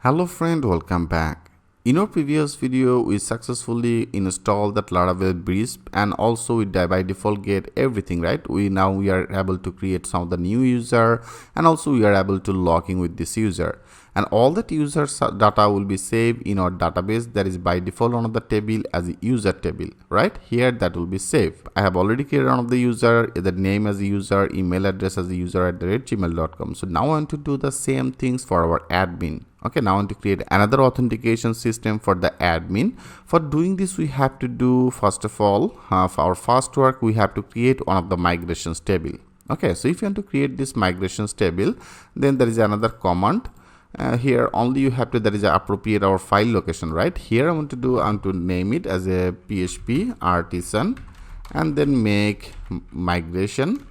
Hello friend, welcome back. In our previous video, we successfully installed that Laravel bridge and also we by default get everything, right? We are able to create some of the new user and also we are able to log in with this user. And all that user's data will be saved in our database that is by default on the table as a user table, right? Here that will be saved. I have already created one of the user, the name as a user, email address as a user at @gmail.com. So now I want to do the same things for our admin. Okay, now I want to create another authentication system for the admin. For doing this, we have to do, first of all, for our first work, we have to create one of the migrations table. Okay, so if you want to create this migrations table, then there is another command. Here only you have to, that is appropriate our file location, right? Here I want to name it as a PHP artisan and then make migration.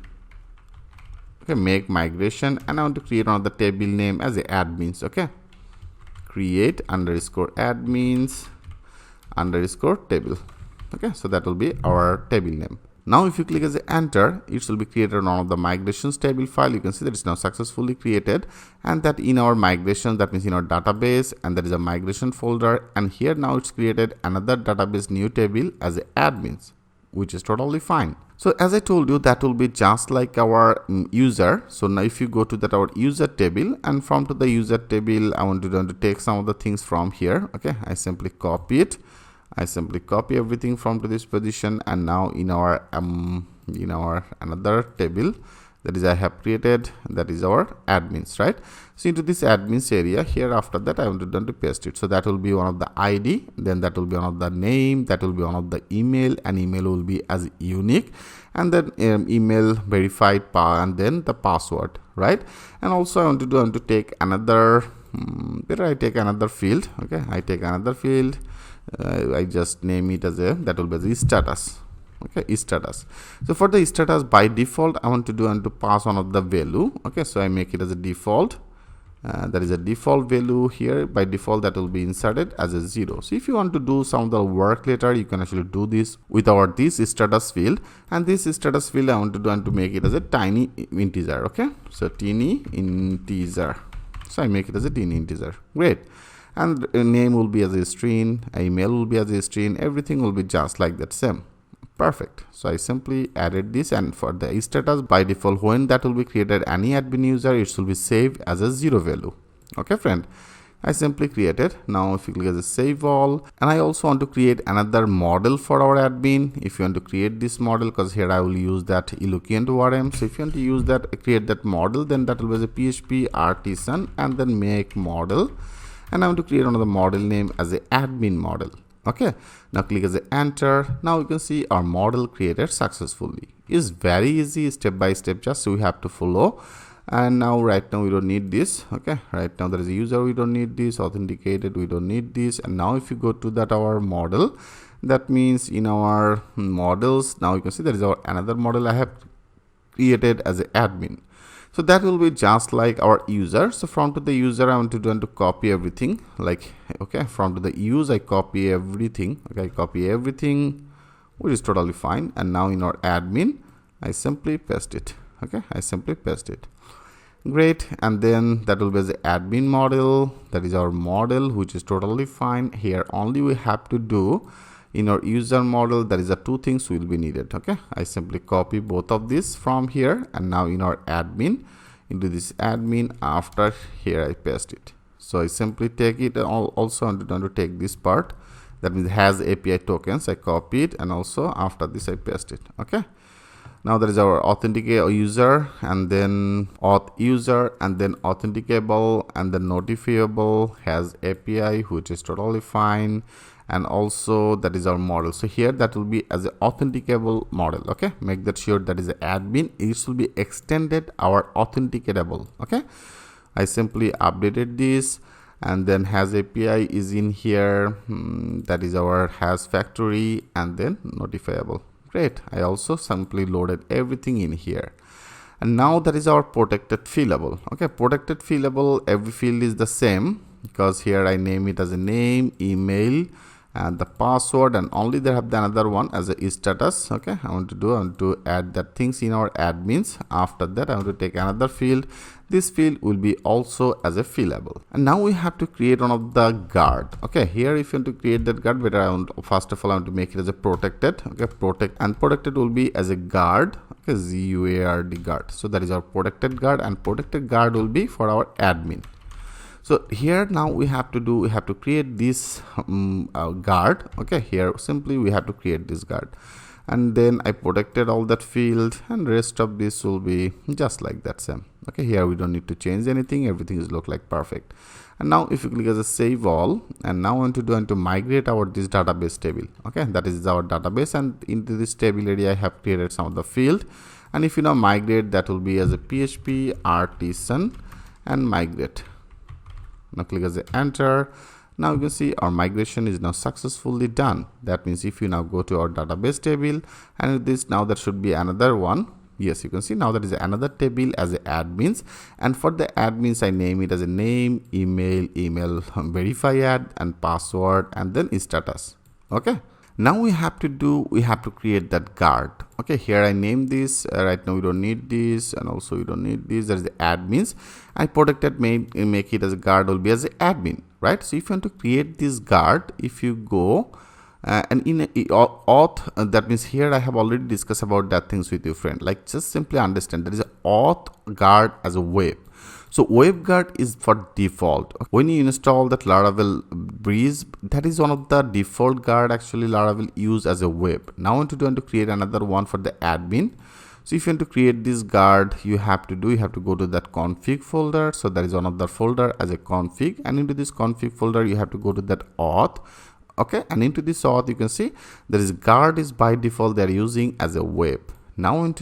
Okay, make migration, and I want to create one of the table name as a admins. Okay, create underscore admins underscore table. Okay, so that will be our table name. Now if you click as a enter, it will be created on one of the migrations table file. You can see that it's now successfully created, and that in our migration, that means in our database, and there is a migration folder, and here now it's created another database new table as a admins, which is totally fine. So as I told you, that will be just like our user. So now if you go to that our user table, and from to the user table, I want to take some of the things from here. Okay, I simply copy it. I simply copy everything from to this position, and now in our another table that is I have created, that is our admins, right? So into this admins area here, after that I want to paste it. So that will be one of the ID, then that will be one of the name, that will be one of the email, and email will be as unique, and then email verified and then the password, right? And also I want to take another better I take another field. Okay, I take another field. I just name it as that will be the status. Okay, status. So for the status, by default I want to pass one of the value. Okay, so I make it as a default. That is a default value here. By default that will be inserted as a 0. So if you want to do some of the work later, you can actually do this with this status field, and this status field I want to make it as a tiny integer. Okay, so tiny integer. So I make it as a tiny integer. Great. And name will be as a string, email will be as a string, everything will be just like that same. Perfect. So I simply added this, and for the status, by default when that will be created any admin user, it will be saved as a 0 value. Okay friend, I simply created. Now if you click as a save all, and I also want to create another model for our admin. If you want to create this model, because here I will use that eloquent ORM. So if you want to use that, create that model, then that will be as a PHP artisan and then make model. And I want to create another model name as a admin model. Okay, now click as a enter. Now you can see our model created successfully. It's very easy, step by step, just so we have to follow. And now right now we don't need this. Okay, right now there is a user, we don't need this, authenticated, we don't need this. And now if you go to that our model, that means in our models, now you can see there is our another model I have created as an admin. So that will be just like our user. So from to the user I want to copy everything, like, okay, from to the use I copy everything. Okay, I copy everything, which is totally fine. And now in our admin I simply paste it. Okay, I simply paste it. Great. And then that will be the admin model, that is our model, which is totally fine. Here only we have to do in our user model, there is a two things will be needed. Okay, I simply copy both of these from here, and now in our admin, into this admin, after here I paste it. So I simply take it. Also I'm going to take this part, that means it has API tokens. I copy it, and also after this I paste it. Okay, now there is our authenticate user, and then auth user, and then authenticable, and then notifiable has API, which is totally fine. And also that is our model. So here that will be as an authenticable model. Okay, make that sure that is an admin, it will be extended our authenticatable. Okay, I simply updated this, and then has API is in here. That is our has factory, and then notifiable. Great. I also simply loaded everything in here. And now that is our protected fieldable. Okay, protected fieldable, every field is the same, because here I name it as a name, email, and the password, and only they have the another one as a status. Okay, I want to add that things in our admins. After that I want to take another field, this field will be also as a fillable. And now we have to create one of the guard. Okay, here if you want to create that guard, better first of all I want to make it as a protected. Okay, protected will be as a guard. Okay, GUARD guard. So that is our protected guard, and protected guard will be for our admin. So here now we have to create this guard. Okay, here simply we have to create this guard, and then I protected all that field, and rest of this will be just like that same. Okay, here we don't need to change anything, everything is look like perfect. And now if you click as a save all, and now I want to migrate our this database table. Okay, that is our database, and into this table area I have created some of the field, and if you now migrate, that will be as a PHP artisan and migrate. Now click as a enter. Now you can see our migration is now successfully done. That means if you now go to our database table, and this now there should be another one. Yes, you can see now there is another table as a admins, and for the admins I name it as a name, email verify ad, and password, and then status. Okay, now we have to create that guard. Okay, here I name this. Right now we don't need this, and also we don't need this. There is the admins. I protected make it as a guard will be as an admin, right? So if you want to create this guard, if you go and in auth, that means here I have already discussed about that things with your friend. Like just simply understand there is a auth guard as a web. So web guard is for default. When you install that Laravel Breeze, that is one of the default guard actually Laravel use as a web. Now I want to create another one for the admin. So if you want to create this guard, you have to go to that config folder. So that is one of the folder as a config, and into this config folder you have to go to that auth. Okay, and into this auth you can see there is guard is by default they are using as a web. Now I want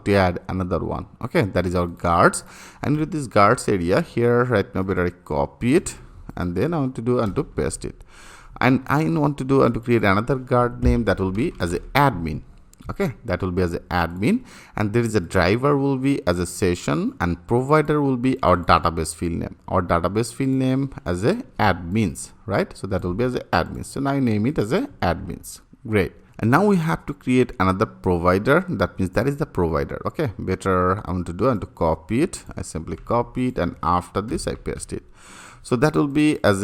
to add another one. Okay, that is our guards, and into this guards area here right now better I copy it, and then I want to paste it, and I want to create another guard name that will be as a admin. Okay, that will be as a admin, and there is a driver will be as a session, and provider will be our database field name. Our database field name as a admins, right? So that will be as a admins. So now I name it as a admins. Great. And now we have to create another provider. That means that is the provider. Okay, better I want to copy it. I simply copy it, and after this I paste it. So that will be as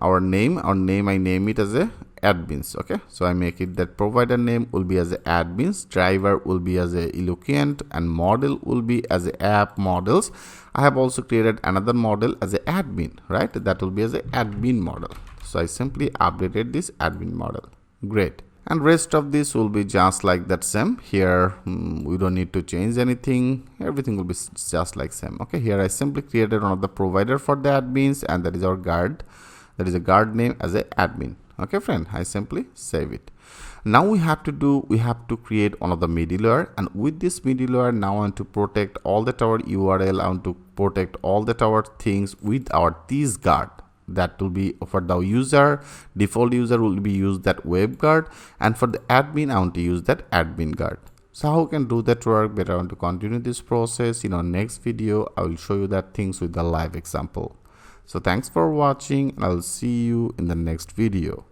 our name I name it as a admins. Okay, so I make it that provider name will be as a admins, driver will be as a Eloquent, and model will be as a app models. I have also created another model as a admin, right? That will be as a admin model. So I simply updated this admin model. Great. And rest of this will be just like that same. Here we don't need to change anything, everything will be just like same. Okay, here I simply created one of the provider for the admins, and that is our guard. That is a guard name as a admin. Okay friend, I simply save it. Now we have to create one of the middleware, and with this middleware now I want to protect all that our URL. I want to protect all that our things with our this guard. That will be for the user, default user will be use that web guard, and for the admin I want to use that admin guard. So how you can do that work? Better I want to continue this process. In our next video I will show you that things with the live example. So thanks for watching, and I will see you in the next video.